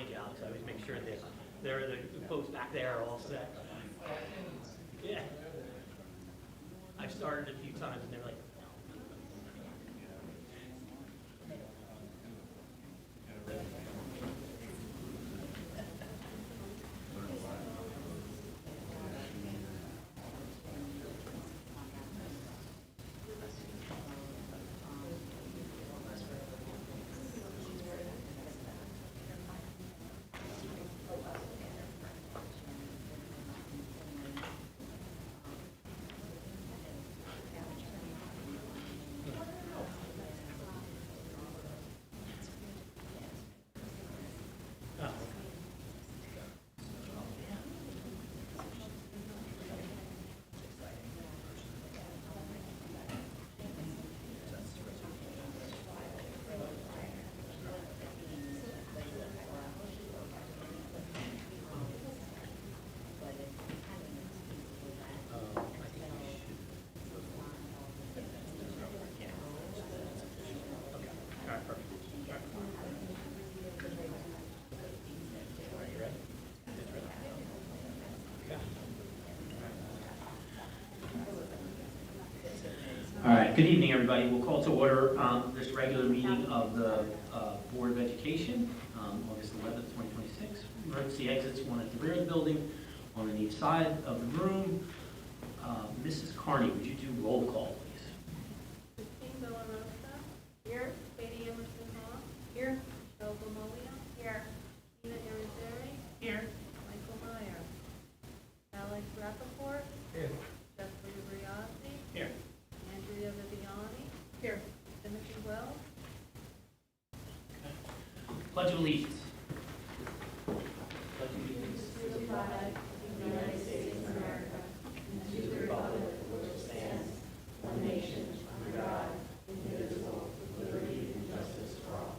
behind you, Alex. I always make sure that the folks back there are all set. Yeah. I've started a few times and they're like, all right, good evening, everybody. We'll call to order this regular meeting of the Board of Education, August 11th, 2026. Emergency exits, one at the rear of the building, one on each side of the room. Mrs. Carney, would you do roll call, please? Christine Villarosa. Here. Katie Emerson Hall. Here. Joe Bamolia. Here. Tina Irizarry. Here. Michael Meyer. Alex Rappaport. Here. Jeffrey Briazzi. Here. Andrea Viviani. Here. Timothy Wells. Pledge of Allegiance. To the flag of the United States of America, and to the republic for which it stands, one nation, under God, indivisible, with liberty and justice for all.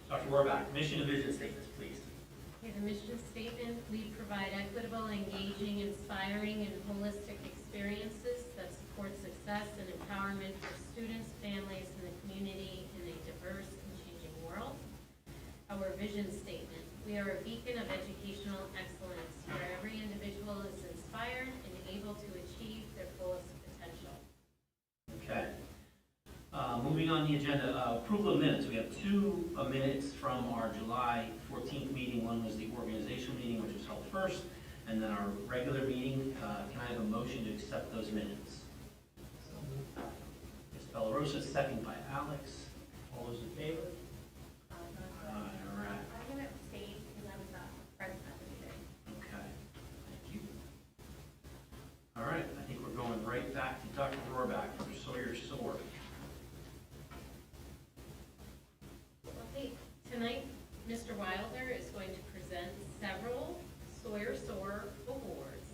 Dr. Rohrbach, mission and vision statements, please. Okay, the mission statement, we provide equitable, engaging, inspiring, and holistic experiences that support success and empowerment for students, families, and the community in a diverse and changing world. Our vision statement, we are a beacon of educational excellence where every individual is inspired and able to achieve their fullest potential. Okay. Moving on the agenda, approval of minutes. We have two minutes from our July 14th meeting. One was the organizational meeting, which was held first, and then our regular meeting. Can I have a motion to accept those minutes? Ms. Bellarosa, second by Alex. All those in favor? All right. I'm going to abstain because I was not present at the meeting. Okay. Thank you. All right. I think we're going right back to Dr. Rohrbach from Sawyer-Soar. Okay, tonight, Mr. Wilder is going to present several Sawyer-Soar awards.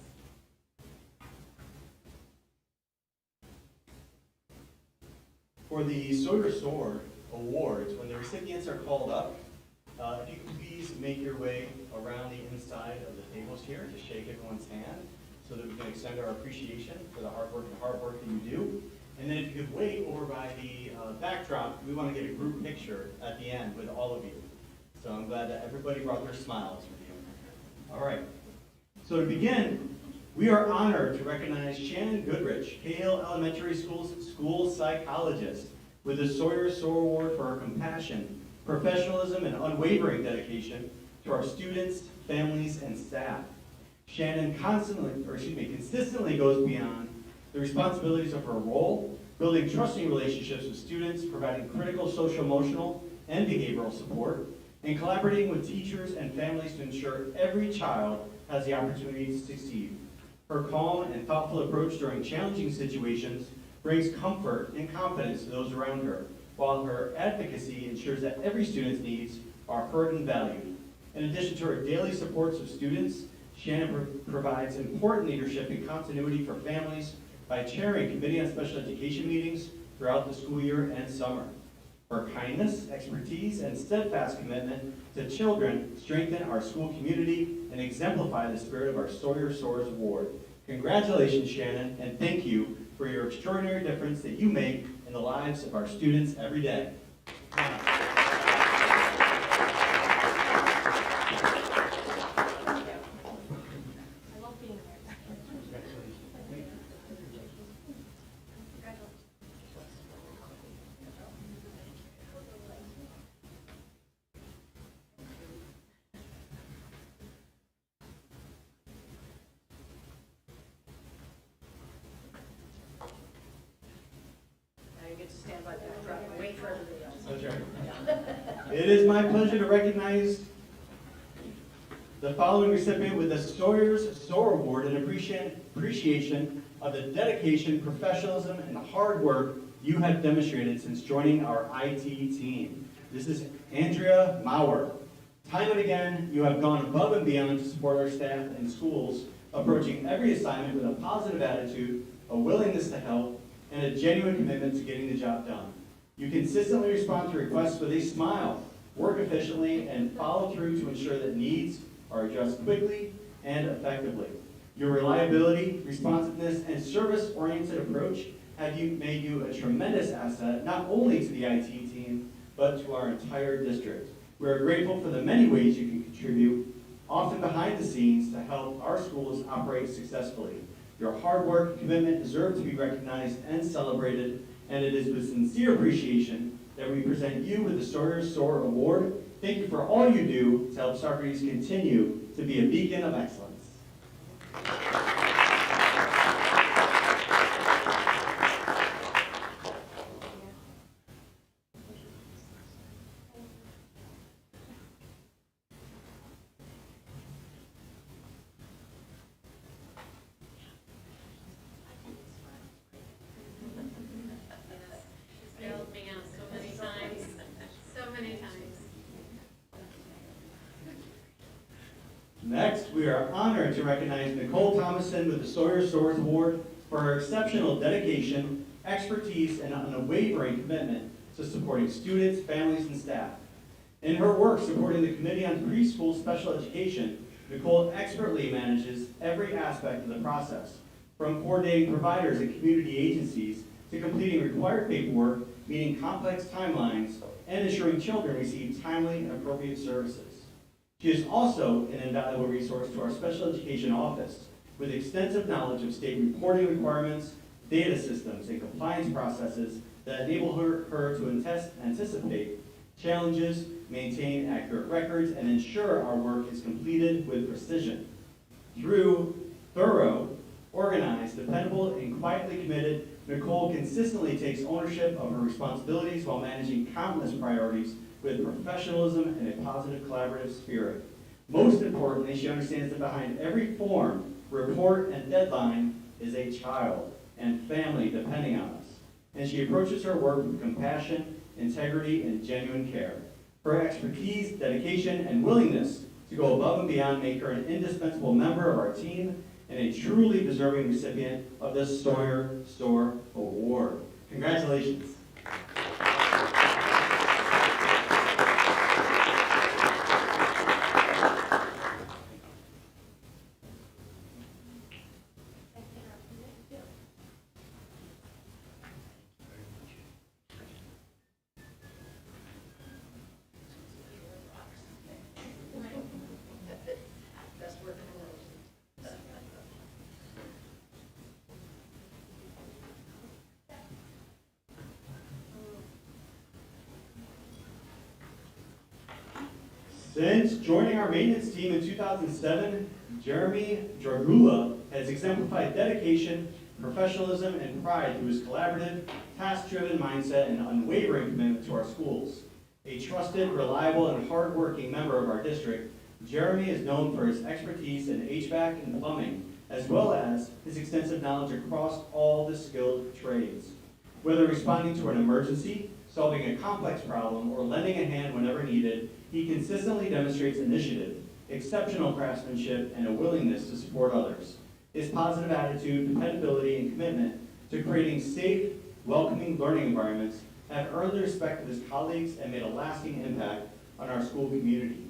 For the Sauger-Soar Awards, when the recipients are called up, if you could please make your way around the inside of the tables here to shake everyone's hand so that we can extend our appreciation for the hard work that you do. And then if you could wait over by the backdrop, we want to get a group picture at the end with all of you. So I'm glad that everybody brought their smiles with you. All right. So to begin, we are honored to recognize Shannon Goodrich, Hale Elementary School's school psychologist, with the Sawyer-Soar Award for her compassion, professionalism, and unwavering dedication to our students, families, and staff. Shannon consistently goes beyond the responsibilities of her role, building trusting relationships with students, providing critical social-emotional and behavioral support, and collaborating with teachers and families to ensure every child has the opportunity to succeed. Her calm and thoughtful approach during challenging situations brings comfort and confidence to those around her, while her advocacy ensures that every student's needs are heard and valued. In addition to her daily supports of students, Shannon provides important leadership and continuity for families by chairing Committee on Special Education meetings throughout the school year and summer. Her kindness, expertise, and steadfast commitment to children strengthen our school community and exemplify the spirit of our Sawyer Soars Award. Congratulations, Shannon, and thank you for your extraordinary difference that you make in the lives of our students every day. Now you get to stand by the backdrop and wait for everybody else. That's right. It is my pleasure to recognize the following recipient with the Sawyer's Soar Award in appreciation of the dedication, professionalism, and hard work you have demonstrated since joining our IT team. This is Andrea Maurer. Time and again, you have gone above and beyond to support our staff and schools, approaching every assignment with a positive attitude, a willingness to help, and a genuine commitment to getting the job done. You consistently respond to requests with a smile, work efficiently, and follow through to ensure that needs are addressed quickly and effectively. Your reliability, responsiveness, and service-oriented approach have made you a tremendous asset, not only to the IT team, but to our entire district. We are grateful for the many ways you can contribute, often behind the scenes, to help our schools operate successfully. Your hard work and commitment deserve to be recognized and celebrated, and it is with sincere appreciation that we present you with the Sawyer Soar Award. Thank you for all you do to help Saugerties continue to be a beacon of excellence. She's bailed me out so many times, so many times. Next, we are honored to recognize Nicole Thomason with the Sawyer Soars Award for her exceptional dedication, expertise, and unwavering commitment to supporting students, families, and staff. In her work supporting the Committee on Preschool Special Education, Nicole expertly manages every aspect of the process, from coordinating providers and community agencies to completing required paperwork, meeting complex timelines, and ensuring children receive timely and appropriate services. She is also an invaluable resource to our special education office, with extensive knowledge of state reporting requirements, data systems, and compliance processes that enable her to anticipate challenges, maintain accurate records, and ensure our work is completed with precision. Through thorough, organized, dependable, and quietly committed, Nicole consistently takes ownership of her responsibilities while managing countless priorities with professionalism and a positive collaborative spirit. Most importantly, she understands that behind every form, report, and deadline is a child and family depending on us. And she approaches her work with compassion, integrity, and genuine care. Her expertise, dedication, and willingness to go above and beyond make her an indispensable member of our team and a truly deserving recipient of the Sawyer Soar Award. Congratulations. Best work in the world. Since joining our maintenance team in 2007, Jeremy Dragula has exemplified dedication, professionalism, and pride through his collaborative, task-driven mindset and unwavering commitment to our schools. A trusted, reliable, and hardworking member of our district, Jeremy is known for his expertise in HVAC and plumbing, as well as his extensive knowledge across all the skilled trades. Whether responding to an emergency, solving a complex problem, or lending a hand whenever needed, he consistently demonstrates initiative, exceptional craftsmanship, and a willingness to support others. His positive attitude, dependability, and commitment to creating safe, welcoming learning environments have earned the respect of his colleagues and made a lasting impact on our school community.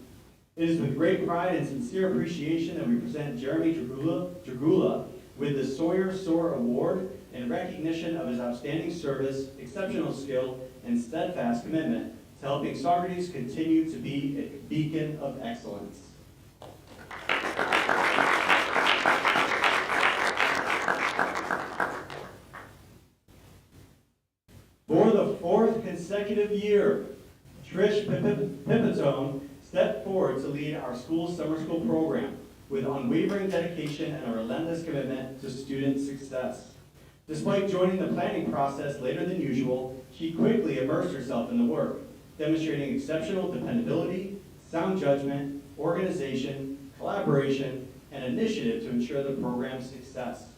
It is with great pride and sincere appreciation that we present Jeremy Dragula with the Sawyer Soar Award in recognition of his outstanding service, exceptional skill, and steadfast commitment to helping Saugerties continue to be a beacon of excellence. For the fourth consecutive year, Trish Pipitone stepped forward to lead our school's summer school program with unwavering dedication and a relentless commitment to student success. Despite joining the planning process later than usual, she quickly immersed herself in the work, demonstrating exceptional dependability, sound judgment, organization, collaboration, and initiative to ensure the program's success.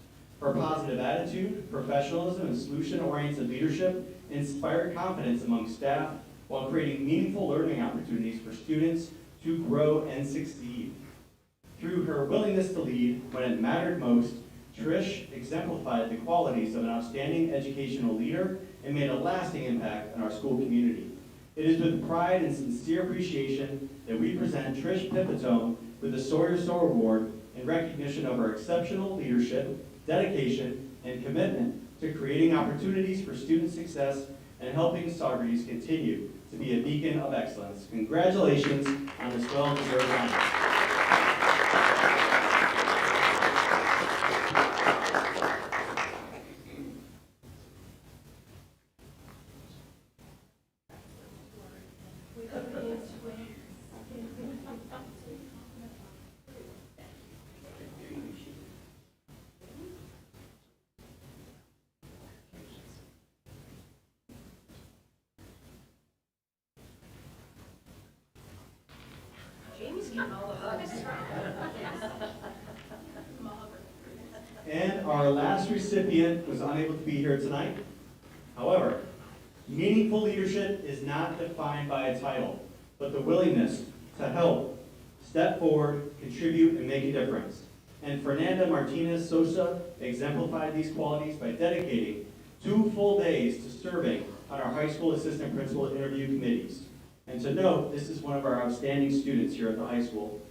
Her positive attitude, professionalism, and solution-oriented leadership inspired confidence among staff while creating meaningful learning opportunities for students to grow and succeed. Through her willingness to lead when it mattered most, Trish exemplified the qualities of an outstanding educational leader and made a lasting impact on our school community. It is with pride and sincere appreciation that we present Trish Pipitone with the Sawyer Soar Award in recognition of her exceptional leadership, dedication, and commitment to creating opportunities for student success and helping Saugerties continue to be a beacon of excellence. Congratulations on this well-deserved honor. Jamie's getting all the hugs. And our last recipient was unable to be here tonight. However, meaningful leadership is not defined by a title, but the willingness to help, step forward, contribute, and make a difference. And Fernanda Martinez Sosa exemplified these qualities by dedicating 2 full days to serving on our high school assistant principal interview committees. And to note, this is one of our outstanding students here at the high school.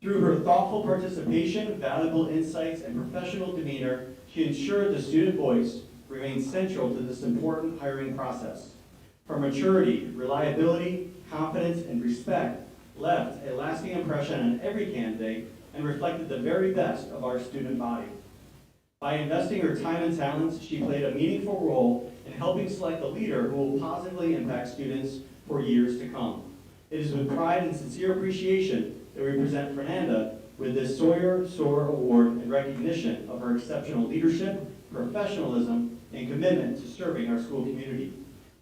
Through her thoughtful participation, valuable insights, and professional demeanor, she ensured the student voice remained central to this important hiring process. Her maturity, reliability, confidence, and respect left a lasting impression on every candidate and reflected the very best of our student body. By investing her time and talents, she played a meaningful role in helping select a leader who will positively impact students for years to come. It is with pride and sincere appreciation that we present Fernanda with this Sawyer Soar Award in recognition of her exceptional leadership, professionalism, and commitment to serving our school community.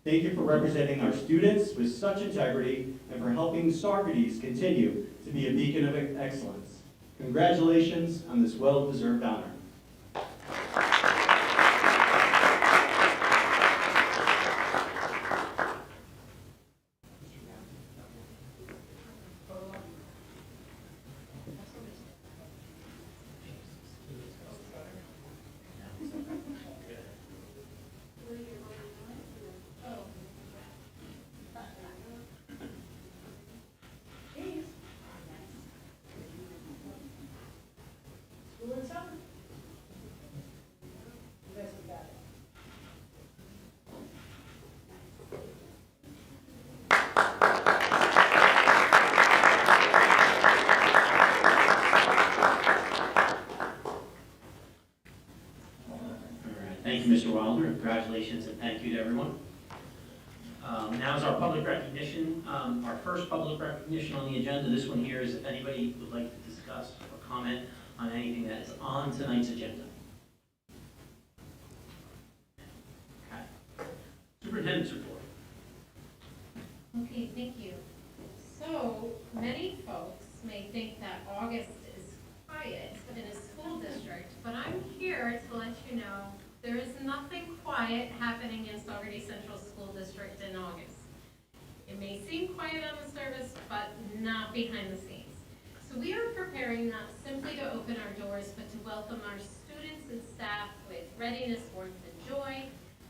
Thank you for representing our students with such integrity and for helping Saugerties continue to be a beacon of excellence. Congratulations on this well-deserved honor. Thank you, Mr. Wilder. Congratulations and thank you to everyone. Now is our public recognition, our first public recognition on the agenda. This one here is if anybody would like to discuss or comment on anything that is on tonight's agenda. Okay. Superintendent's report. Okay, thank you. So, many folks may think that August is quiet in a school district, but I'm here to let you know there is nothing quiet happening in Saugerties Central School District in August. It may seem quiet on the surface, but not behind the scenes. So So we are preparing not simply to open our doors, but to welcome our students and staff with readiness, warmth, and joy.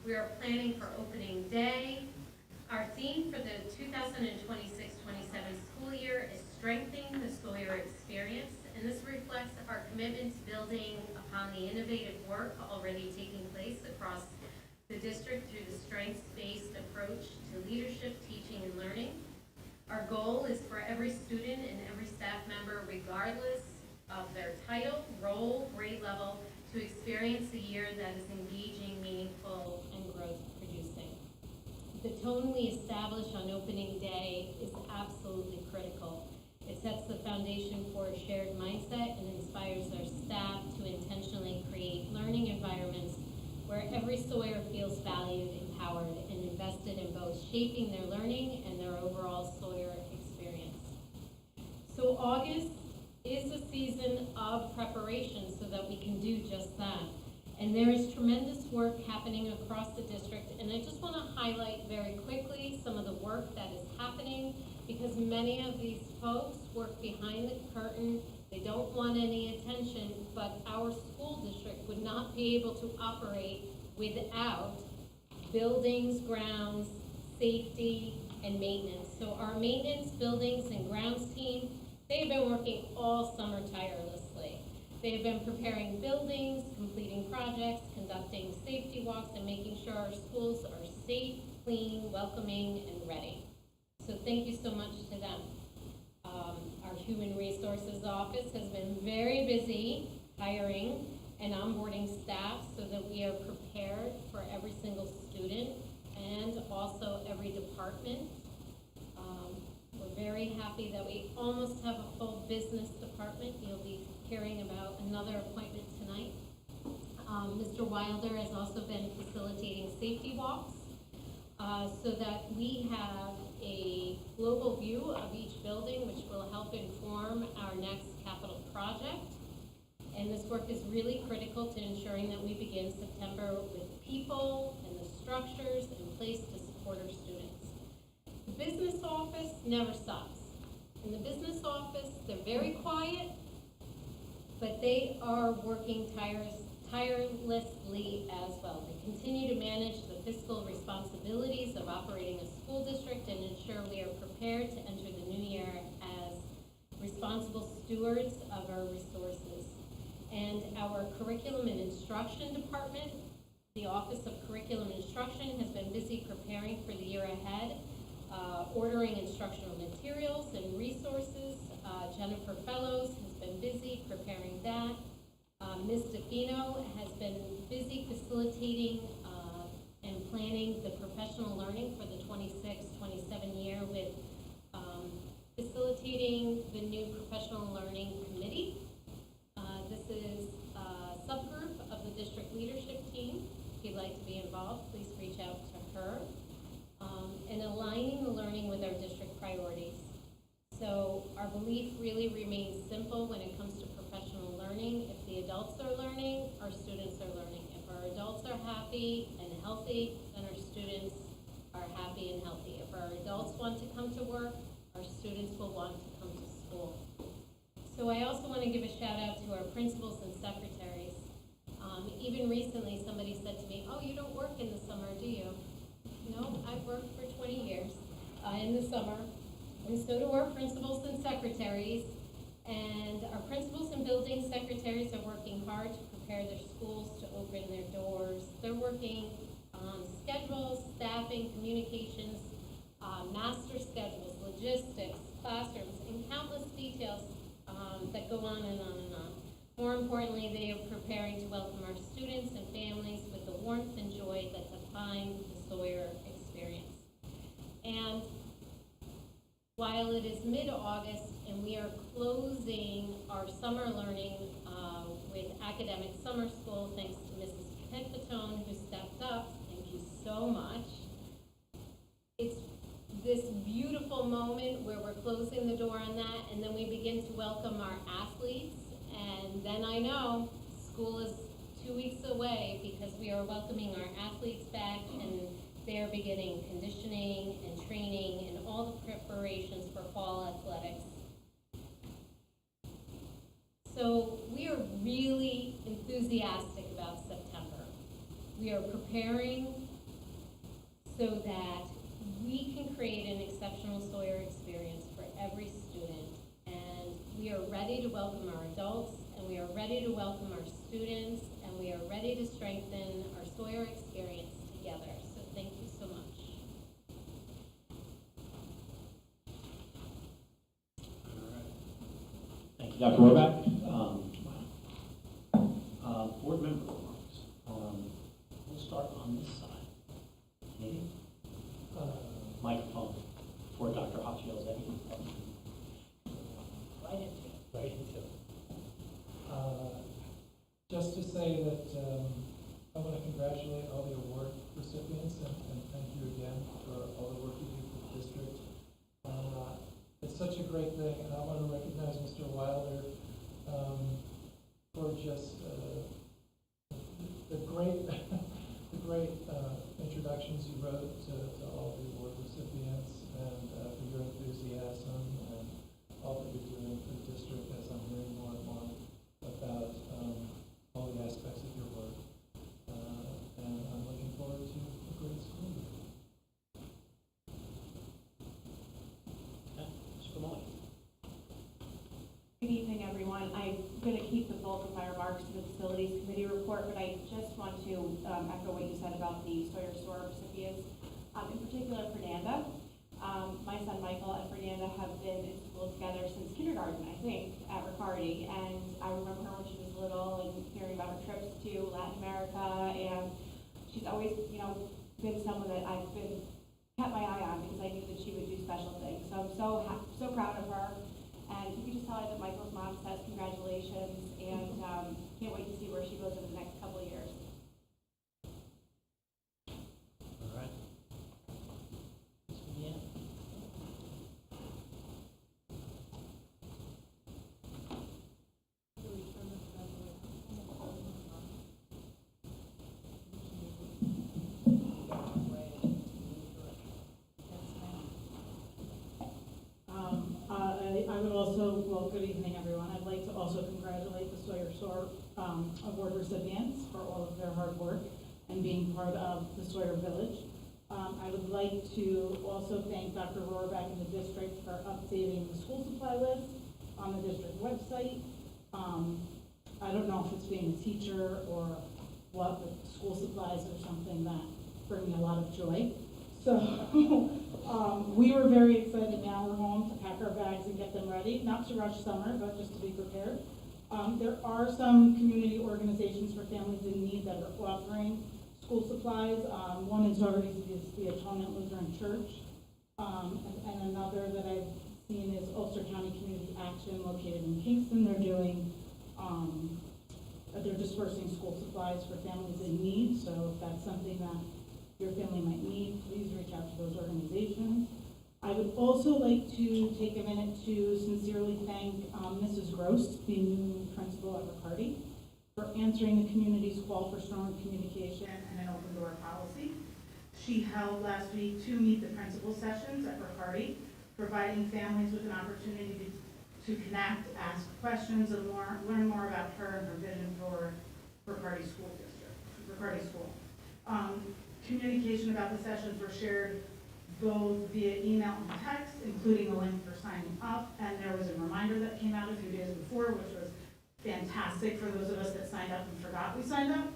We are planning for opening day. Our theme for the 2026-27 school year is strengthening the Sawyer experience, and this reflects our commitment to building upon the innovative work already taking place across the district through the strengths-based approach to leadership, teaching, and learning. Our goal is for every student and every staff member, regardless of their title, role, grade level, to experience a year that is engaging, meaningful, and growth-producing. The tone we establish on opening day is absolutely critical. It sets the foundation for a shared mindset and inspires our staff to intentionally create learning environments where every Sawyer feels valued, empowered, and invested in both shaping their learning and their overall Sawyer experience. So August is a season of preparation so that we can do just that. And there is tremendous work happening across the district, and I just want to highlight very quickly some of the work that is happening, because many of these folks work behind the curtain. They don't want any attention, but our school district would not be able to operate without buildings, grounds, safety, and maintenance. So our maintenance, buildings, and grounds team, they have been working all summer tirelessly. They have been preparing buildings, completing projects, conducting safety walks, and making sure our schools are safe, clean, welcoming, and ready. So thank you so much to them. Our Human Resources Office has been very busy hiring and onboarding staff so that we are prepared for every single student and also every department. We're very happy that we almost have a full business department. You'll be hearing about another appointment tonight. Mr. Wilder has also been facilitating safety walks so that we have a global view of each building, which will help inform our next capital project. And this work is really critical to ensuring that we begin September with people and the structures in place to support our students. The business office never stops. In the business office, they're very quiet, but they are working tirelessly as well. They continue to manage the fiscal responsibilities of operating a school district and ensure we are prepared to enter the new year as responsible stewards of our resources. And our curriculum and instruction department, the Office of Curriculum and Instruction, has been busy preparing for the year ahead, ordering instructional materials and resources. Jennifer Fellows has been busy preparing that. Ms. DeFino has been busy facilitating and planning the professional learning for the 26-27 year with facilitating the new professional learning committee. This is a subgroup of the district leadership team. If you'd like to be involved, please reach out to her. And aligning the learning with our district priorities. So our belief really remains simple when it comes to professional learning. If the adults are learning, our students are learning. If our adults are happy and healthy, then our students are happy and healthy. If our adults want to come to work, our students will want to come to school. So I also want to give a shout out to our principals and secretaries. Even recently somebody said to me, "Oh, you don't work in the summer, do you?" No, I've worked for 20 years in the summer. And so do our principals and secretaries. And our principals and building secretaries are working hard to prepare their schools to open their doors. They're working on schedules, staffing, communications, master schedules, logistics, classrooms, and countless details that go on and on and on. More importantly, they are preparing to welcome our students and families with the warmth and joy that define the Sawyer experience. And while it is mid-August and we are closing our summer learning with academic summer school, thanks to Mrs. Pipitone who stepped up, thank you so much. It's this beautiful moment where we're closing the door on that, and then we begin to welcome our athletes, and then I know school is 2 weeks away because we are welcoming our athletes back, and they are beginning conditioning and training and all the preparations for fall athletics. really enthusiastic about September. We are preparing so that we can create an exceptional Sawyer experience for every student. And we are ready to welcome our adults, and we are ready to welcome our students, and we are ready to strengthen our Sawyer experience together. So thank you so much. Thank you, Dr. Roback. Board member remarks. We'll start on this side. Maybe? Microphone for Dr. Hochschild. Right into it. Right into it. Just to say that I want to congratulate all the award recipients and thank you again for all the work you do for the district. It's such a great thing, and I want to recognize Mr. Wilder for just the great introductions you wrote to all the award recipients, and for your enthusiasm and all that you're doing for the district, as I'm hearing more and more about all the aspects of your work. And I'm looking forward to a great school year. Mr. Molly. Good evening, everyone. I'm going to keep the bulk of my remarks to the Facilities Committee report, but I just want to echo what you said about the Sawyer SOAR recipients, in particular Fernanda. My son Michael and Fernanda have been in school together since kindergarten, I think, at Riccardi, and I remember her when she was little and hearing about her trips to Latin America, and she's always, been someone that I've kept my eye on because I knew that she would do special things. So I'm so proud of her. And you can just tell her that Michael's mom says congratulations, and can't wait to see where she goes in the next couple of years. All right. Yeah. I would also, well, good evening, everyone. I'd like to also congratulate the Sawyer SOAR award recipients for all of their hard work and being part of the Sawyer Village. I would like to also thank Dr. Rohrbeck and the district for updating the school supply list on the district website. I don't know if it's being a teacher or what, but school supplies are something that bring me a lot of joy. So we were very excited. Now we're home to pack our bags and get them ready, not to rush summer, but just to be prepared. There are some community organizations for families in need that are offering school supplies. One in Saugerties is the Atonement Lutheran Church, and another that I've seen is Ulster County Community Action, located in Kingston. They're doing, they're dispersing school supplies for families in need. So if that's something that your family might need, please reach out to those organizations. I would also like to take a minute to sincerely thank Mrs. Gross, the new principal at Riccardi, for answering the community's call for stronger communication and an open door policy. She held last week 2 meet the principal sessions at Riccardi, providing families with an opportunity to connect, ask questions, and learn more about her and her vision for Riccardi School District, Riccardi School. Communication about the sessions were shared both via email and text, including a link for signing up, and there was a reminder that came out a few days before, which was fantastic for those of us that signed up and forgot we signed up.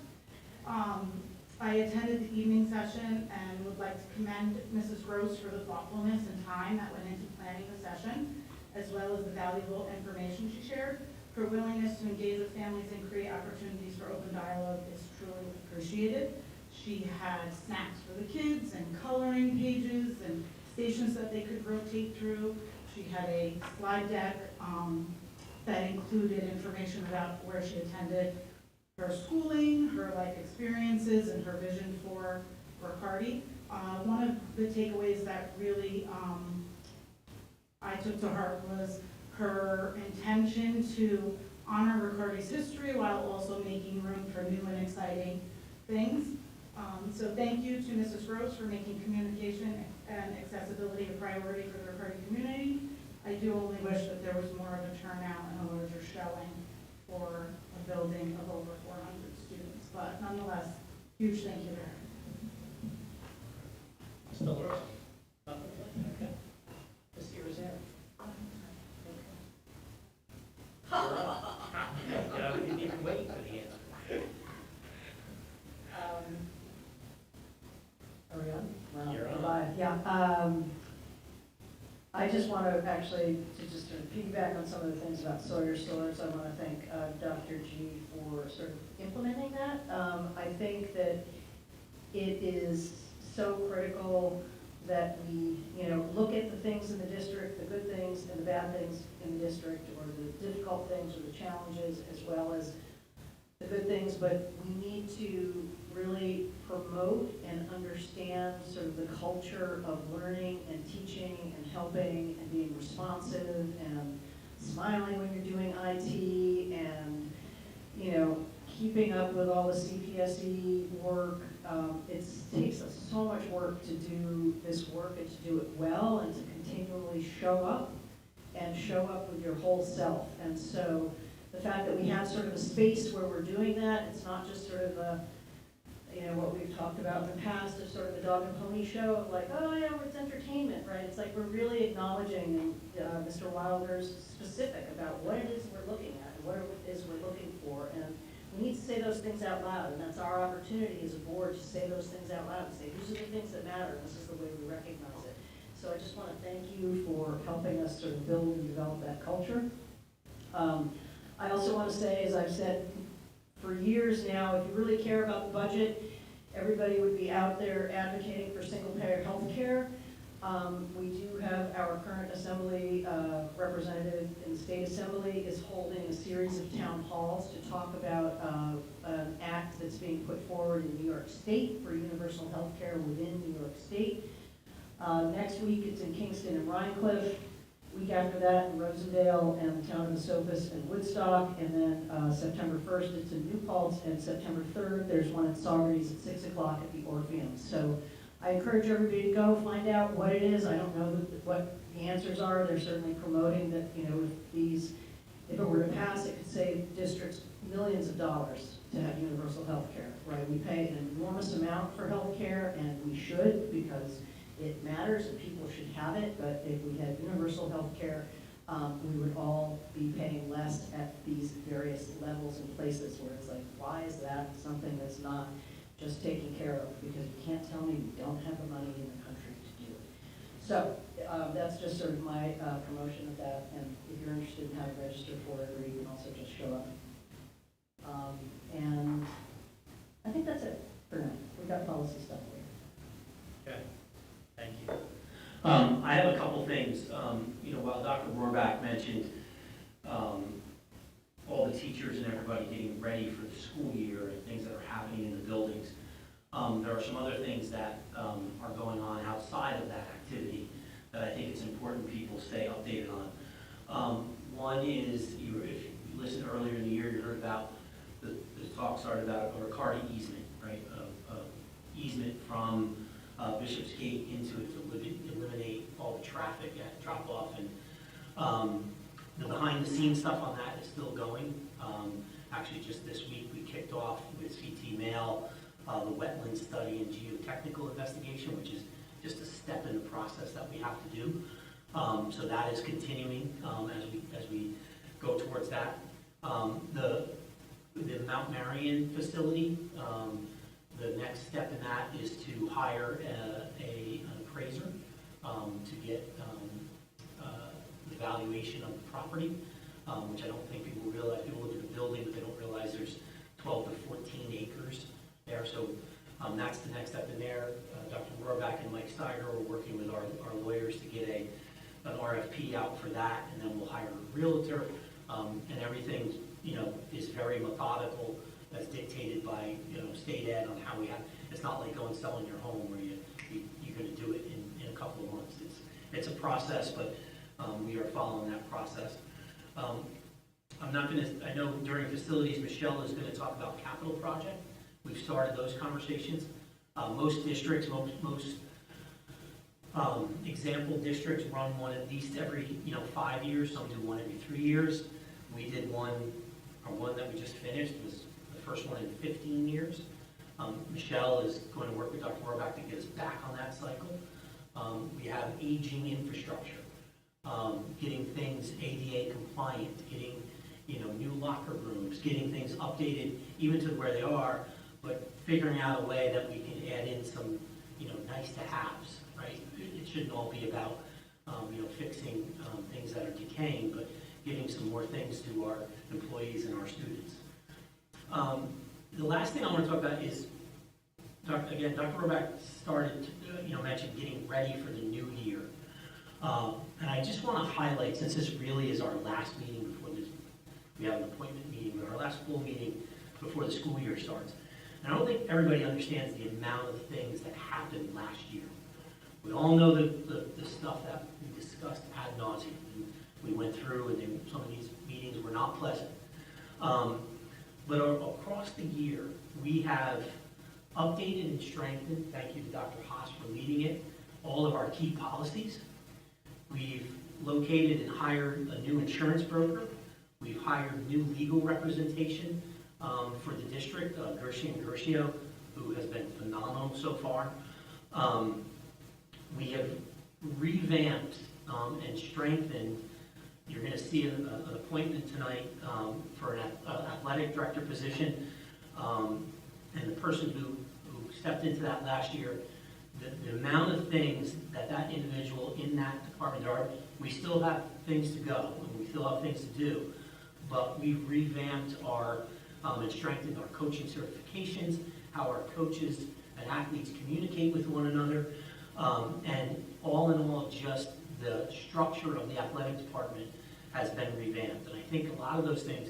I attended the evening session and would like to commend Mrs. Gross for the thoughtfulness and time that went into planning the session, as well as the valuable information she shared. Her willingness to engage with families and create opportunities for open dialogue is truly appreciated. She had snacks for the kids and coloring pages and stations that they could rotate through. She had a slide deck that included information about where she attended her schooling, her life experiences, and her vision for Riccardi. One of the takeaways that really I took to heart was her intention to honor Riccardi's history while also making room for new and exciting things. So thank you to Mrs. Gross for making communication and accessibility a priority for the Riccardi community. I do only wish that there was more of a turnout and a larger showing for a building of over 400 students. But nonetheless, huge thank you there. Still early. Okay. This year is there. Yeah, we didn't even wait for the answer. Are we on? Well, You're on. bye. Yeah, I just want to actually, to just sort of piggyback on some of the things about Sawyer Stores, I want to thank Dr. G for sort of implementing that. I think that it is so critical that we, look at the things in the district, the good things and the bad things in the district, or the difficult things or the challenges, as well as the good things, but we need to really promote and understand sort of the culture of learning and teaching and helping and being responsive and smiling when you're doing IT and, keeping up with all the CPSE work. It takes us so much work to do this work and to do it well and to continually show up with your whole self. And so the fact that we have sort of a space where we're doing that, it's not just sort of a, what we've talked about in the past of sort of the dog and pony show of like, oh yeah, it's entertainment, right? It's like we're really acknowledging, and Mr. Wilder's specific about what it is we're looking at and what it is we're looking for. And we need to say those things out loud, and that's our opportunity as a board to say those things out loud and say, these are the things that matter, and this is the way we recognize it. So I just want to thank you for helping us sort of build and develop that culture. I also want to say, as I've said for years now, if you really care about the budget, everybody would be out there advocating for single-payer health care. We do have our current assembly representative in the state assembly is holding a series of town halls to talk about an act that's being put forward in New York State for universal health care within New York State. Next week, it's in Kingston and Rhinecliff. Week after that, in Rosendale and the town of Esopus and Woodstock. And then September 1st, it's in New Paltz. And September 3rd, there's one at Saugerties at 6 o'clock at the Orpheum. So I encourage everybody to go find out what it is. I don't know what the answers are. They're certainly promoting that, if it were to pass, it could save districts millions of dollars to have universal health care, right? We pay an enormous amount for health care, and we should, because it matters and people should have it. But if we had universal health care, we would all be paying less at these various levels and places where it's like, why is that something that's not just taken care of? Because you can't tell me we don't have the money in the country to do it. So that's just sort of my promotion of that. And if you're interested in how to register for it, or you can also just show up. And I think that's it for now. We've got policy stuff later. Okay, thank you. I have a couple things. While Dr. Rohrbach mentioned all the teachers and everybody getting ready for the school year and things that are happening in the buildings, there are some other things that are going on outside of that activity that I think it's important people stay updated on. One is, if you listened earlier in the year, you heard about the talk started about a Ricardi easement, right? Easement from Bishopsgate into it to eliminate all the traffic at drop-off. And the behind-the-scenes stuff on that is still going. Actually, just this week, we kicked off with CT Mail the wetland study and geotechnical investigation, which is just a step in the process that we have to do. So that is continuing as we go towards that. The Mount Marion facility, the next step in that is to hire an appraiser to get the valuation of the property, which I don't think people realize. People look at the building, but they don't realize there's 12 to 14 acres there. So that's the next step in there. Dr. Rohrbach and Mike Steiger are working with our lawyers to get an RFP out for that, and then we'll hire a realtor, and everything is very methodical. That's dictated by state ed on how we have. It's not like going selling your home where you're going to do it in a couple of months. It's a process, but we are following that process. I'm not going to. I know during facilities, Michelle is going to talk about capital project. We've started those conversations. Most districts, most example districts run one at least every 5 years. Some do one every 3 years. We did one Our one that we just finished was the first one in 15 years. Michelle is going to work with Dr. Rohrbach to get us back on that cycle. We have aging infrastructure, getting things ADA compliant, getting new locker rooms, getting things updated even to where they are, but figuring out a way that we can add in some nice to haves, right? It shouldn't all be about fixing things that are decaying, but giving some more things to our employees and our students. The last thing I want to talk about is, Dr. Rohrbach started to mention getting ready for the new year. And I just want to highlight, since this really is our last meeting before this, we have an appointment meeting, but our last full meeting before the school year starts. And I don't think everybody understands the amount of things that happened last year. We all know the stuff that we discussed ad nauseum. We went through, and then some of these meetings were not pleasant. But across the year, we have updated and strengthened, thank you to Dr. Haas for leading it, all of our key policies. We've located and hired a new insurance broker. We've hired new legal representation for the district, Gershie and Gershio, who has been phenomenal so far. We have revamped and strengthened. You're going to see an appointment tonight for an athletic director position. And the person who stepped into that last year, the amount of things that individual in that department are, we still have things to go, and we still have things to do, but we've revamped our and strengthened our coaching certifications, how our coaches and athletes communicate with one another, and all in all, just the structure of the athletic department has been revamped. And I think a lot of those things,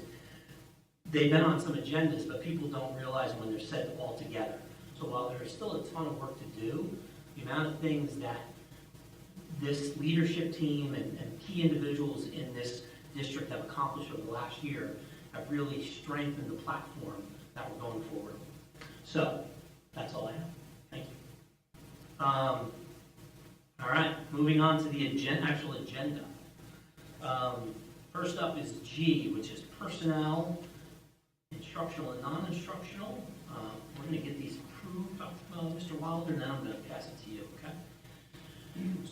they've been on some agendas, but people don't realize when they're said all together. So while there is still a ton of work to do, the amount of things that this leadership team and key individuals in this district have accomplished over the last year have really strengthened the platform that we're going forward. So that's all I have. Thank you. All right, moving on to the actual agenda. First up is G, which is personnel, instructional and non-instructional. We're going to get these approved, Mr. Wilder, and then I'm going to pass it to you, okay?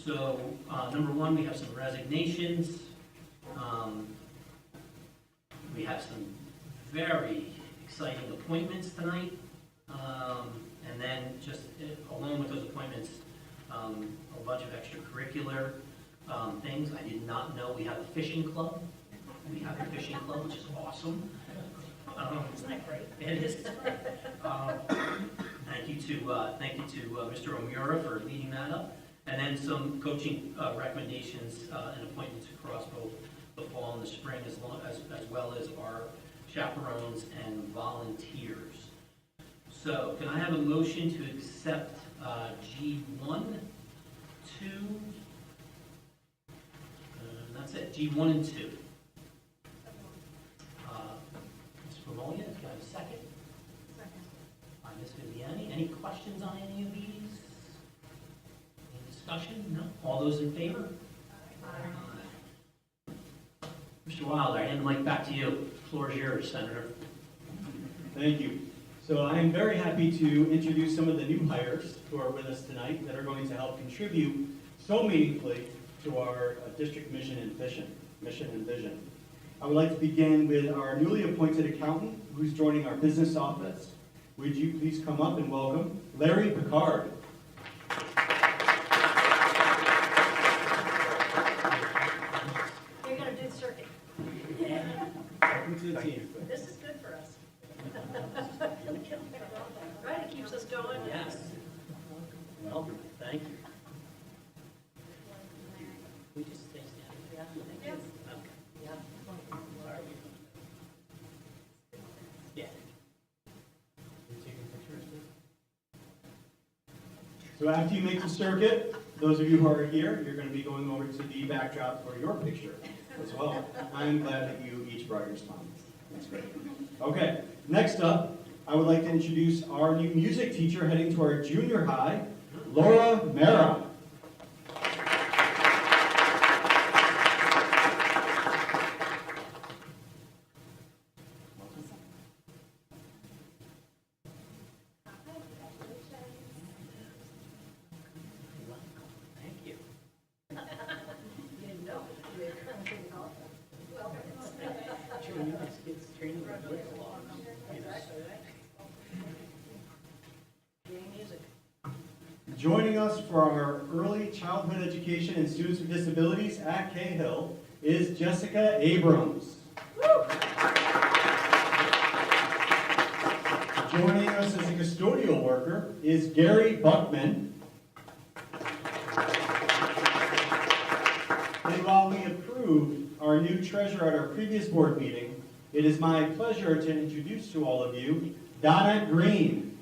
So, number one, we have some resignations. We have some very exciting appointments tonight. And then just along with those appointments, a bunch of extracurricular things. I did not know we have a fishing club. We have a fishing club, which is awesome. Isn't that great? It is. Thank you to Mr. O'Meara for leading that up. And then some coaching recommendations and appointments across both the fall and the spring, as well as our chaperones and volunteers. So can I have a motion to accept G1, 2, that's it, G1 and 2. Ms. Ramonia, can I have a second? Second. By Ms. Viviani. Any questions on any of these? Any discussion? No? All those in favor? Aye. Mr. Wilder, I hand the mic back to you. The floor is yours, Senator. Thank you. So I am very happy to introduce some of the new hires who are with us tonight that are going to help contribute so meaningfully to our district mission and vision. I would like to begin with our newly appointed accountant who's joining our business office. Would you please come up and welcome Larry Picard. You're going to do the circuit. Welcome to the team. This is good for us. Right, it keeps us going. Yes. Welcome. Thank you. We just stay standing. Yes. Okay. Yeah. So after you make the circuit, those of you who are here, you're going to be going over to the backdrop for your picture as well. I'm glad that you each brought your sponsors. That's great. Okay, next up, I would like to introduce our new music teacher heading to our junior high, Laura Mera. Joining us for our early childhood education and students with disabilities at Cahill is Jessica Abrams. Joining us as a custodial worker is Gary Buckman. And while we approved our new treasurer at our previous board meeting, it is my pleasure to introduce to all of you Donna Green.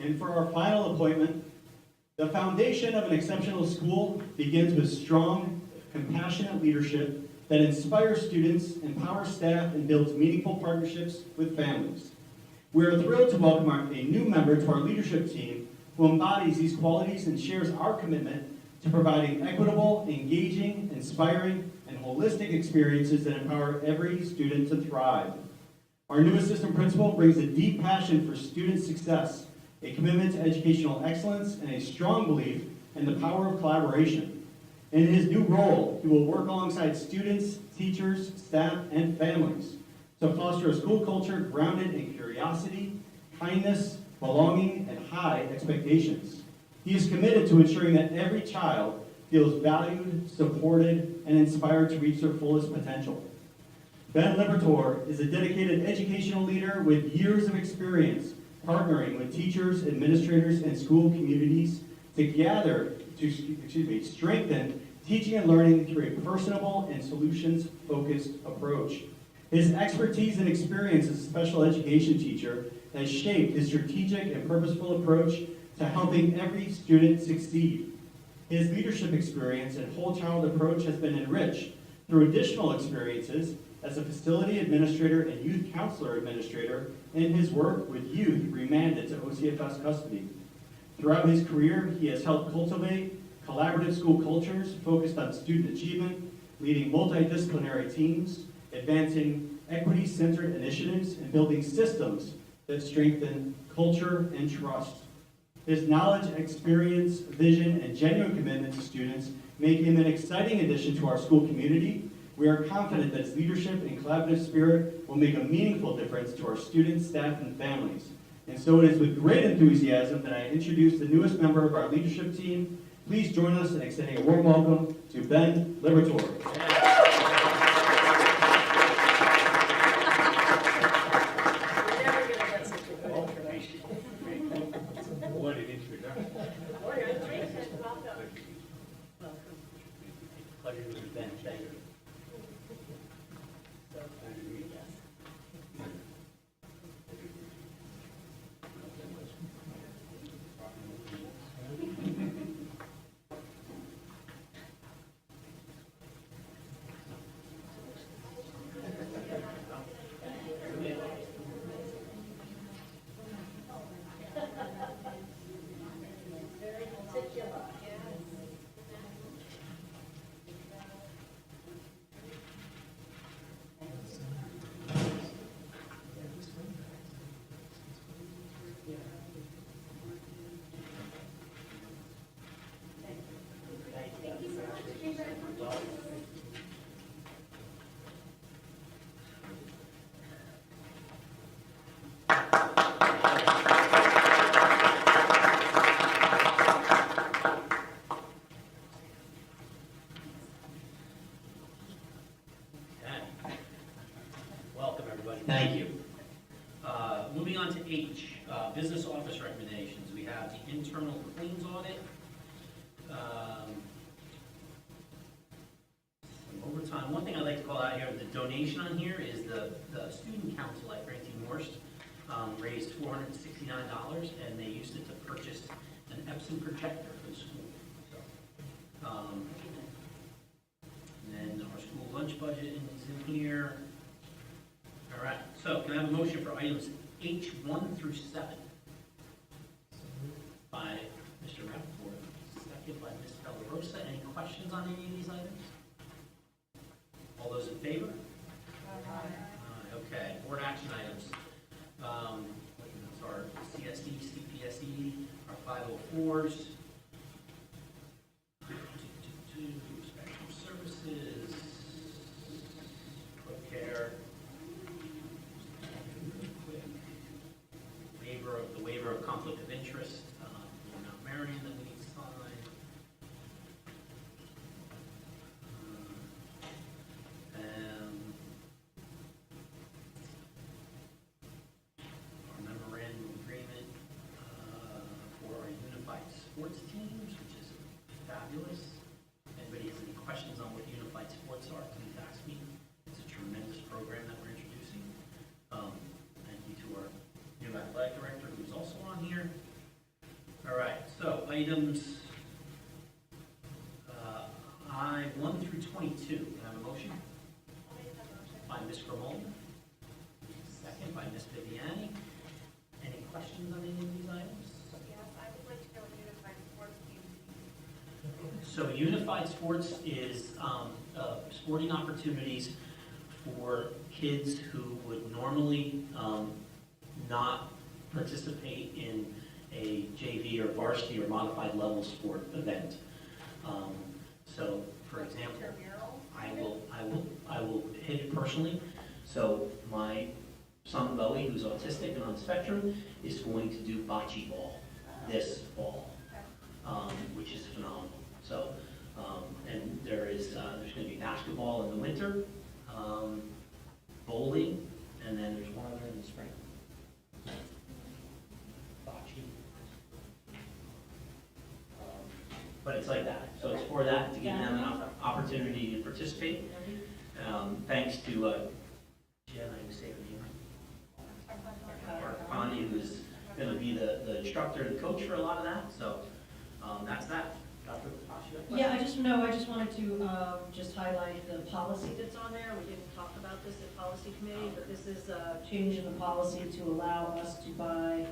And for our final appointment, the foundation of an exceptional school begins with strong, compassionate leadership that inspires students, empowers staff, and builds meaningful partnerships with families. We are thrilled to welcome a new member to our leadership team who embodies these qualities and shares our commitment to providing equitable, engaging, inspiring, and holistic experiences that empower every student to thrive. Our new assistant principal brings a deep passion for student success, a commitment to educational excellence, and a strong belief in the power of collaboration. In his new role, he will work alongside students, teachers, staff, and families to foster a school culture grounded in curiosity, kindness, belonging, and high expectations. He is committed to ensuring that every child feels valued, supported, and inspired to reach their fullest potential. Ben Libertor is a dedicated educational leader with years of experience partnering with teachers, administrators, and school communities to strengthen teaching and learning through a personable and solutions-focused approach. His expertise and experience as a special education teacher has shaped his strategic and purposeful approach to helping every student succeed. His leadership experience and whole child approach has been enriched through additional experiences as a facility administrator and youth counselor administrator in his work with youth remanded to OCFS custody. Throughout his career, he has helped cultivate collaborative school cultures focused on student achievement, leading multidisciplinary teams, advancing equity-centered initiatives, and building systems that strengthen culture and trust. His knowledge, experience, vision, and genuine commitment to students make him an exciting addition to our school community. We are confident that his leadership and collaborative spirit will make a meaningful difference to our students, staff, and families. And so it is with great enthusiasm that I introduce the newest member of our leadership team. Please join us in extending a warm welcome to Ben Libertor. What an introduction. Pleasure to meet Ben. Thank you. Thank you. Moving on to H, business office recommendations. We have the internal claims audit. Some overtime. One thing I'd like to call out here, the donation on here is the student council at Grantee Morst raised $469, and they used it to purchase an Epson projector for the school. So, and then our school lunch budget is in here. All right, so can I have a motion for items H1 through 7? 5, Rosa. Any questions on any of these items? All those in favor? Okay, board action items. That's our CSE, CPSE, our 504s. Special services, quick care. Waiver of conflict of interest, Mount Marion that we need to sign. And our memorandum agreement for our unified sports teams, which is fabulous. Anybody has any questions on what unified sports are, please ask me. It's a tremendous program that we're introducing. Thank you to our new athletic director, who's also on here. All right, so items I-1 through 22. Can I have a motion? By Ms. Grimaldi. Second by Ms. Viviani. Any questions on any of these items? Yes, I would like to go with unified sports team. So unified sports is sporting opportunities for kids who would normally not participate in a JV or varsity or modified level sport event. So, for example, I will hit it personally. So my son Bowie, who's autistic and on the spectrum, is going to do bocce ball this fall, which is phenomenal. So, and there's going to be basketball in the winter, bowling, and then there's one other in the spring. Bocce. But it's like that. So it's for that, to give them an opportunity to participate. Thanks to Jen, I was saying Arpani, who's going to be the instructor and coach for a lot of that. So that's that. Dr. Pasha? Yeah, I just wanted to just highlight the policy that's on there. We didn't talk about this at policy committee, but this is a change in the policy to allow us to buy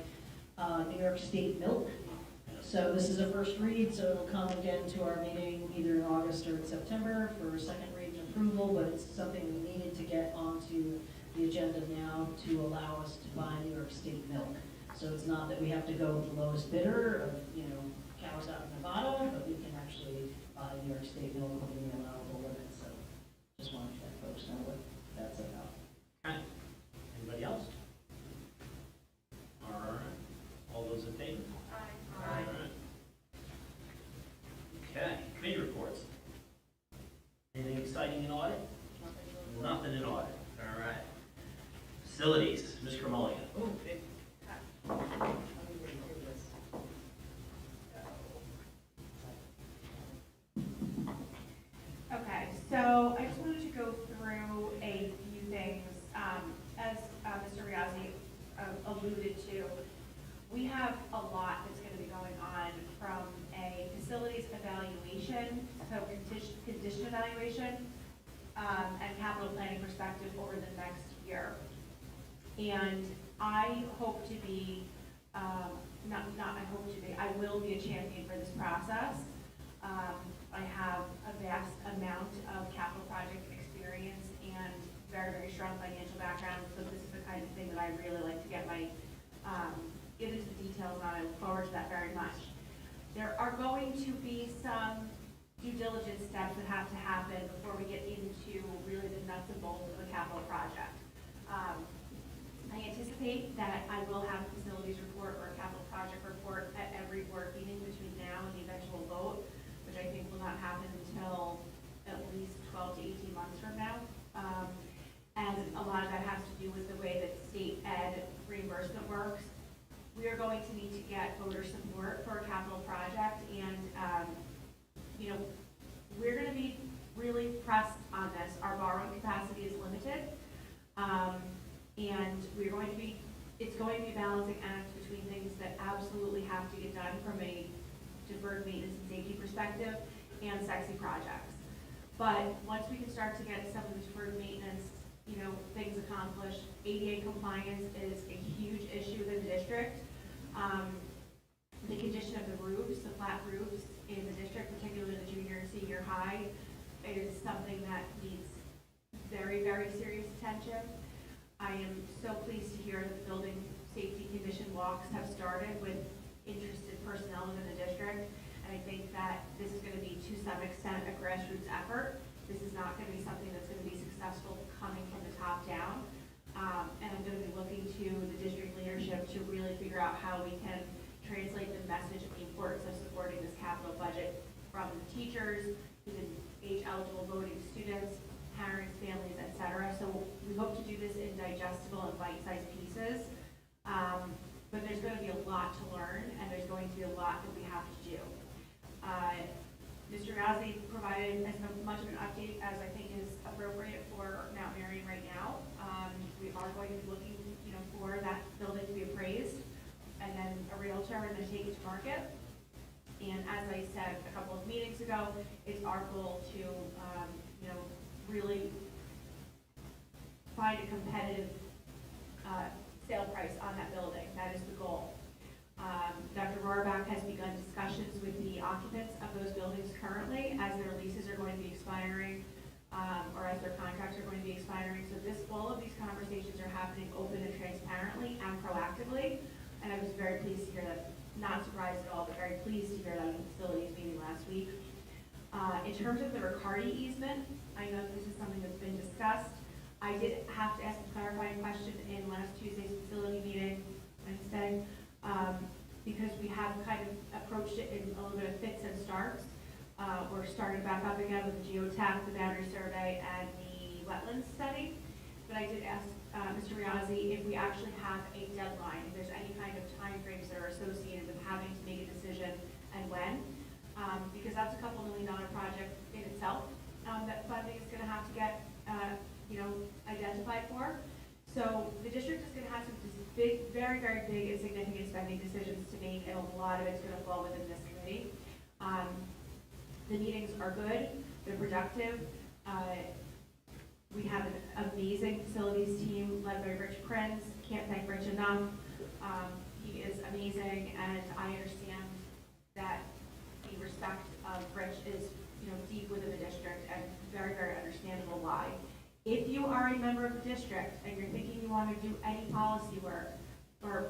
New York State milk. So this is a first read, so it'll come again to our meeting either in August or in September for a second read and approval, but it's something we needed to get onto the agenda now to allow us to buy New York State milk. So it's not that we have to go with the lowest bidder of, cows out in Nevada, but we can actually buy New York State milk within the allowable limits. So just wanted to let folks know what that's about. Okay. Anybody else? All right. All those in favor? All right. Okay, committee reports. Anything exciting in audit? Nothing in audit. All right. Facilities, Ms. Carmelia. Oh, big. Okay, so I just wanted to go through a few things. As Mr. Riazzi alluded to, we have a lot that's going to be going on from a facilities evaluation, so condition evaluation, and capital planning perspective over the next year. And I hope to be, I will be a champion for this process. I have a vast amount of capital project experience and very, very strong financial background, so this is the kind of thing that I really like to get into the details on. I look forward to that very much. There are going to be some due diligence steps that have to happen before we get into really the nuts and bolts of the capital project. I anticipate that I will have a facilities report or a capital project report at every board meeting between now and the eventual vote, which I think will not happen until at least 12 to 18 months from now. And a lot of that has to do with the way that state ed reimbursement works. We are going to need to get voter support for a capital project, and we're going to be really pressed on this. Our borrowing capacity is limited, and it's going to be balancing acts between things that absolutely have to get done from a deferred maintenance and safety perspective and sexy projects. But once we can start to get some of the deferred maintenance, things accomplished, ADA compliance is a huge issue in the district. The condition of the roofs, the flat roofs in the district, particularly the junior Township. I am so pleased to hear that building safety condition walks have started with interested personnel within the district. And I think that this is gonna be, to some extent, a grassroots effort. This is not gonna be something that's gonna be successful coming from the top down. And I'm gonna be looking to the district leadership to really figure out how we can translate the message of the importance of supporting this capital budget from the teachers to the age-eligible voting students, parents, families, et cetera. So we hope to do this in digestible and bite-sized pieces. But there's going to be a lot to learn, and there's going to be a lot that we have to do. Mr. Razzi provided as much of an update as I think is appropriate for Mount Marion right now. We are going to be looking, for that building to be appraised, and then a realtor, and then take it to market. And as I said a couple of meetings ago, it's our goal to, really find a competitive sale price on that building. That is the goal. Dr. Rohrbach has begun discussions with the occupants of those buildings currently as their leases are going to be expiring, or as their contracts are going to be expiring. So all of these conversations are happening open and transparently and proactively. And I was very pleased to hear that, not surprised at all, but very pleased to hear that in the facilities meeting last week. In terms of the Riccardi easement, I know this is something that's been discussed. I did have to ask a clarifying question in last Tuesday's facility meeting, Wednesday, because we have kind of approached it in a little bit of fits and starts. We're starting back up again with the geotech, the boundary survey, and the wetlands study. But I did ask Mr. Riazzi if we actually have a deadline, if there's any kind of timeframes that are associated with having to make a decision and when, because that's a $2 million project in itself that funding is going to have to get identified for. So the district is going to have some big, very, very big and significant spending decisions to make, and a lot of it's going to fall within this committee. The meetings are good, they're productive. We have an amazing facilities team led by Rich Prince. Can't thank Rich enough. He is amazing, and I understand that the respect of Rich is, deep within the district, and very, very understandable why. If you are a member of the district and you're thinking you want to do any policy work, or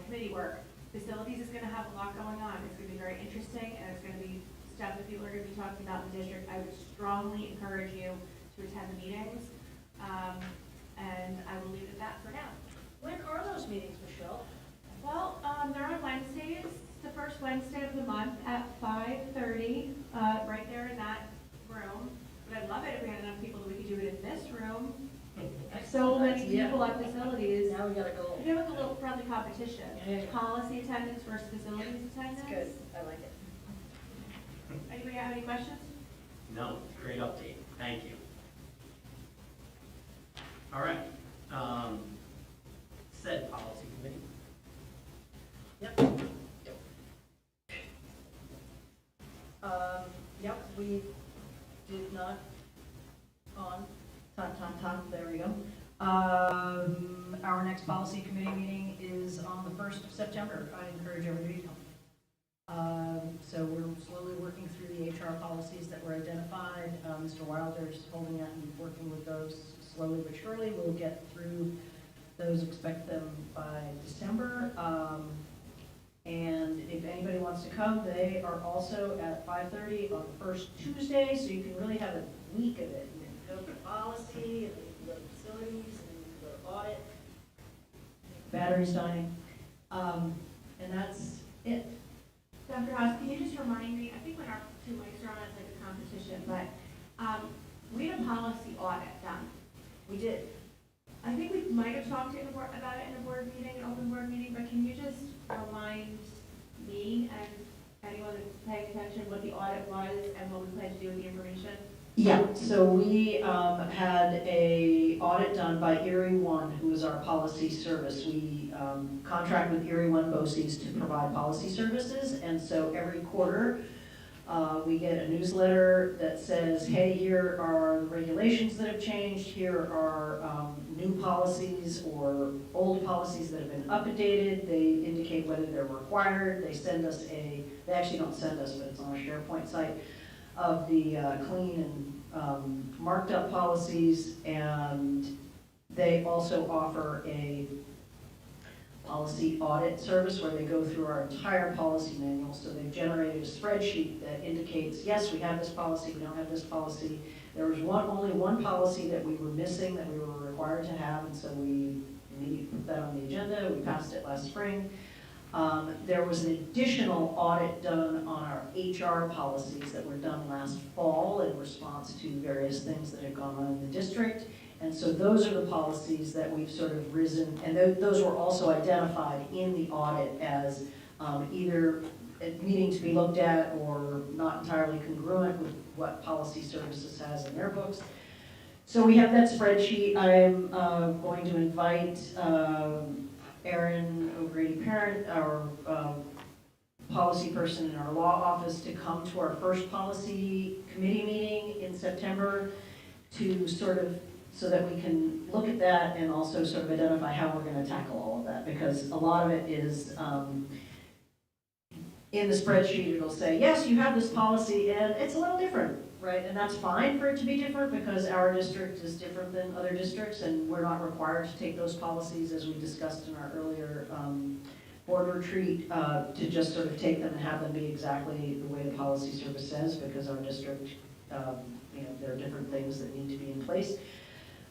committee work, facilities is going to have a lot going on. It's going to be very interesting, and it's going to be stuff that people are going to be talking about in the district. I would strongly encourage you to attend the meetings, and I will leave it at that for now. When are those meetings, Michelle? Well, they're on Wednesdays, the first Wednesday of the month at 5:30, right there in that room. But I'd love it if we had enough people that we could do it in this room. So many people at facilities. Now we gotta go. We have like a little friendly competition. Yeah. Policy attendance versus facilities attendance. That's good, I like it. Anybody have any questions? No, great update. Thank you. All right. Said policy committee. Yep. Yep, we did not, there we go. Our next policy committee meeting is on the 1st of September. I encourage everybody to come. So we're slowly working through the HR policies that were identified. Mr. Wilder is holding that and working with those slowly but surely. We'll get through those, expect them by December. And if anybody wants to come, they are also at 5:30 on the first Tuesday, so you can really have a week of it. You can go to policy, and you can go to facilities, and you can go to audit, batteries dying, and that's it. Dr. Haas, can you just remind me, I think when our two mics are on, it's like a competition, but we had a policy audit done. We did. I think we might have talked about it in a board meeting, an open board meeting, but can you just remind me and anyone that's paying attention what the audit was and what we plan to do with the information? Yeah, so we had a audit done by Erie One, who is our policy service. We contract with Erie One BOCES to provide policy services, and so every quarter we get a newsletter that says, hey, here are the regulations that have changed, here are new policies or old policies that have been updated. They indicate whether they're required. They send us they actually don't send us, but it's on a SharePoint site, of the clean and marked up policies, and They also offer a policy audit service where they go through our entire policy manual. So they've generated a spreadsheet that indicates, yes, we have this policy, we don't have this policy. There was only one policy that we were missing that we were required to have, and so we immediately put that on the agenda. We passed it last spring. There was an additional audit done on our HR policies that were done last fall in response to various things that had gone on in the district. And so those are the policies that we've sort of risen, and those were also identified in the audit as either needing to be looked at or not entirely congruent with what Policy Services has in their books. So we have that spreadsheet. I'm going to invite Erin O'Grady-Parent, our policy person in our law office, to come to our first policy committee meeting in September to sort of, so that we can look at that and also sort of identify how we're going to tackle all of that, because a lot of it is in the spreadsheet. It'll say, yes, you have this policy, and it's a little different, right? And that's fine for it to be different, because our district is different than other districts, and we're not required to take those policies, as we discussed in our earlier board retreat, to just sort of take them and have them be exactly the way the policy service says, because our district, there are different things that need to be in place.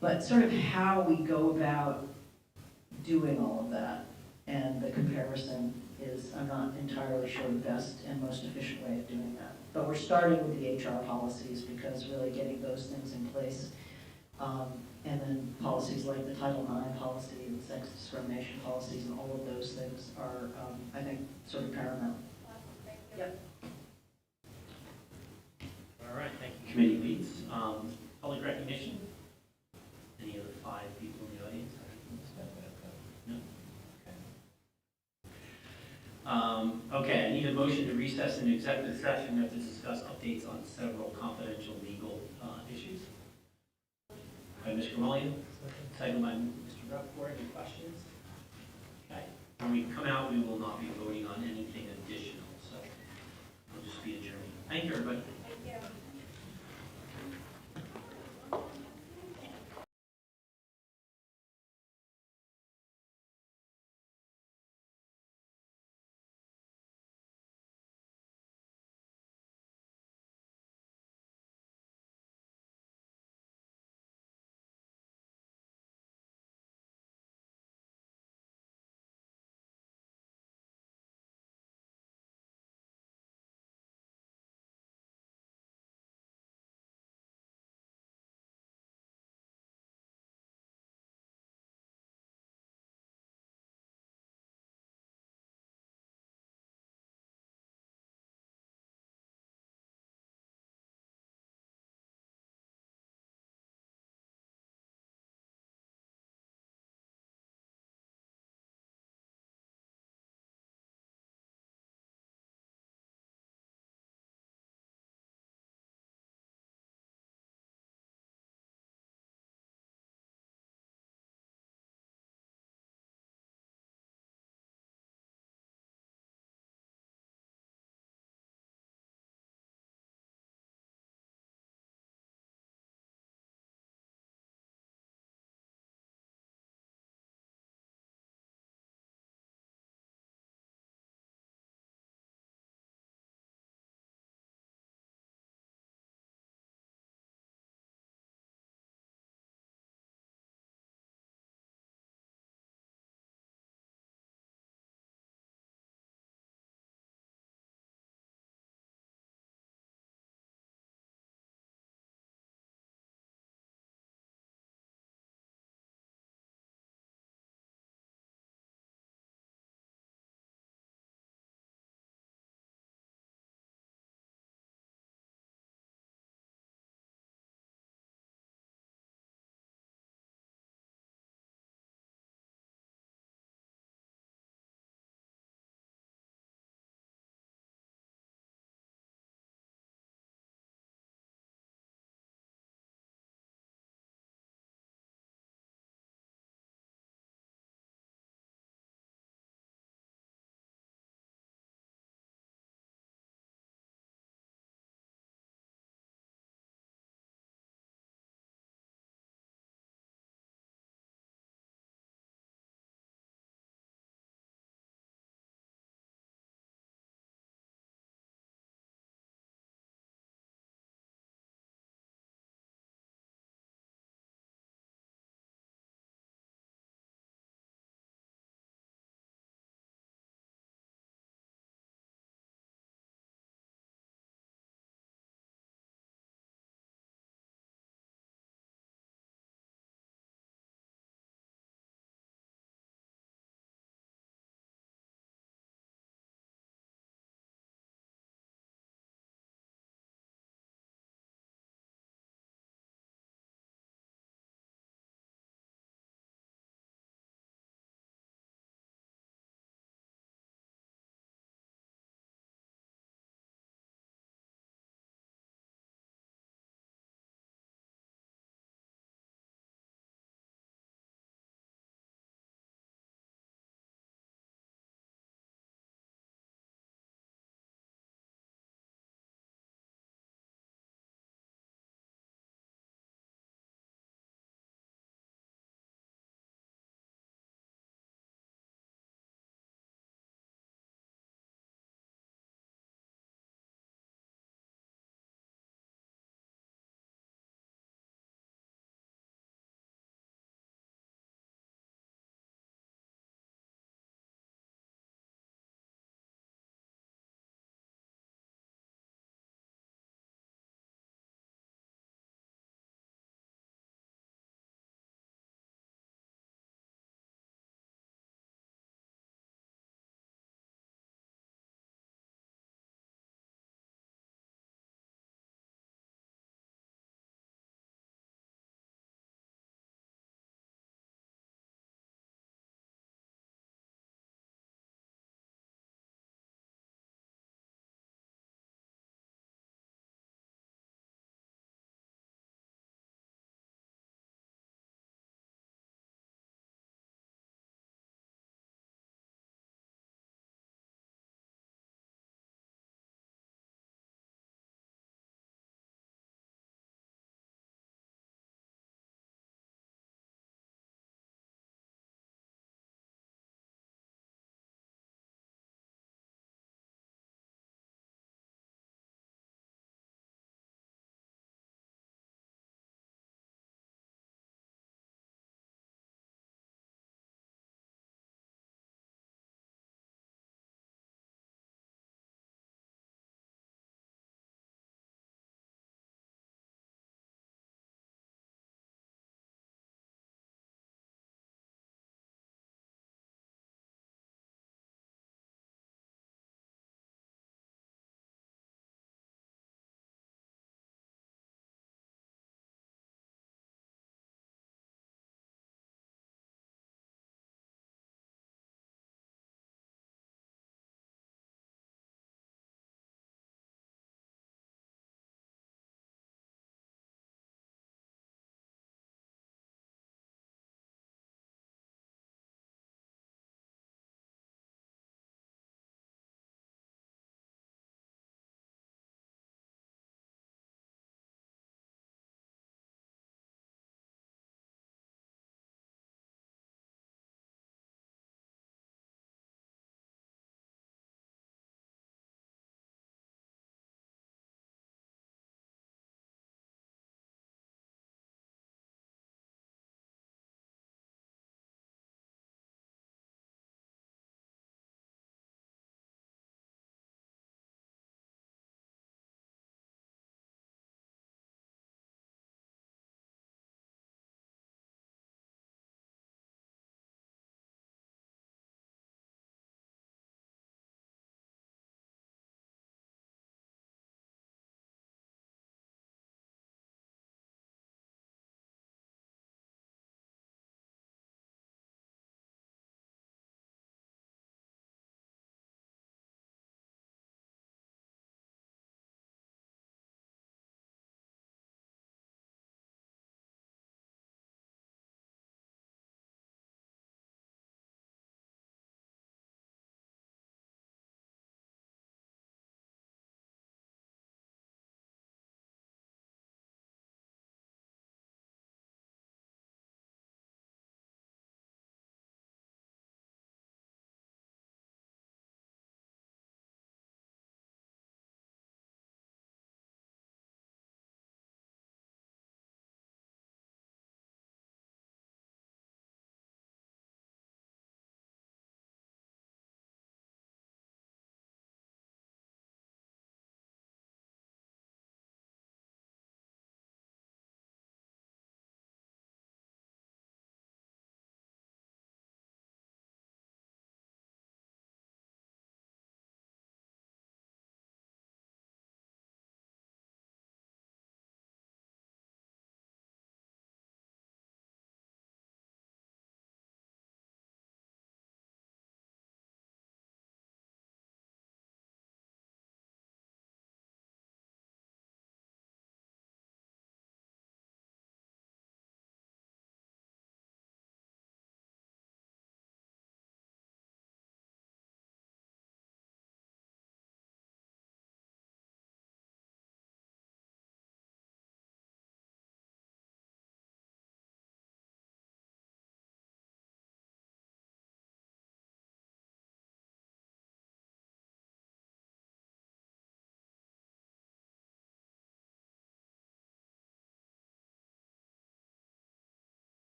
But sort of how we go about doing all of that and the comparison is, I'm not entirely sure, the best and most efficient way of doing that. But we're starting with the HR policies, because really getting those things in place, and then policies like the Title IX policy, the sex discrimination policies, and all of those things are, I think, sort of paramount. Yep. All right, thank you, committee leads. Public recognition? Any other 5 people in the audience? No? Okay. Okay, I need a motion to recess into executive session to discuss updates on several confidential legal issues. By Mr. Mullion, second by Mr. Rappaport. Any questions? Okay. When we come out, we will not be voting on anything additional, so we'll just be adjourning. Thank you, everybody.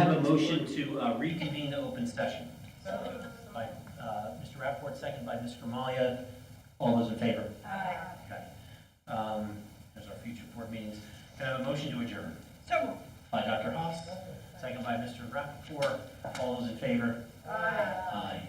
have a motion to reconvene the open session? By Mr. Rappaport, second by Ms. Gramalia. All those in favor? Aye. Okay. There's our future board meetings. Can I have a motion to adjourn? So moved. By Dr. Haas, second by Mr. Rappaport. All those in favor? Aye. Aye.